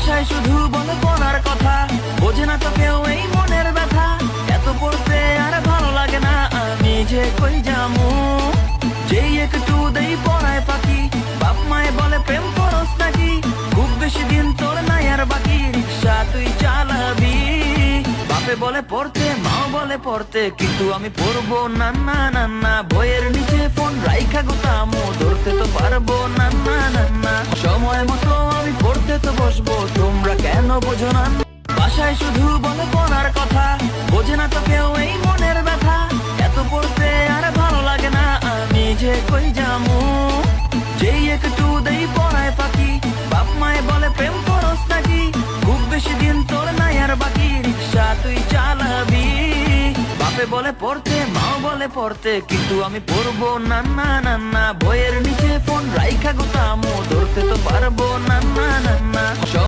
বাসায় শুধু বলে পড়ার কথা, বোঝে না তো কেউ এই মনের ব্যথা। এত পড়তে আর ভালো লাগে না, আমি যে কই যামু। যেই একটু দেই পড়ায় ফাঁকি, বাপ মায়ে বলে প্রেম করস নাকি, খুব বেশি দিন তোর নাই আর বাকি, রিক্সা তুই চালাবি। বাপে বলে পড়তে, মাও বলে পড়তে, কিন্তু আমি পড়বো না না না না। বইয়ের নিচে ফোন রাইখা গুতামো, ধরতে তো পারবো না না না না। সময় মতো আমি পড়তে তো বসবো, তোমরা কেন বোঝো না? বাসায় শুধু বলে পড়ার কথা, বোঝে না তো কেউ এই মনের ব্যথা। এত পড়তে আর ভালো লাগে না, আমি যে কই যামু। যেই একটু দেই পড়ায় ফাঁকি, বাপ মায়ে বলে প্রেম করস নাকি, খুব বেশি দিন তোর নাই আর বাকি, রিক্সা তুই চালাবি। বাপে বলে পড়তে, মাও বলে পড়তে, কিন্তু আমি পড়বো না না না না। বইয়ের নিচে ফোন রাইখা গুতামো, ধরতে তো পারবো না না না না।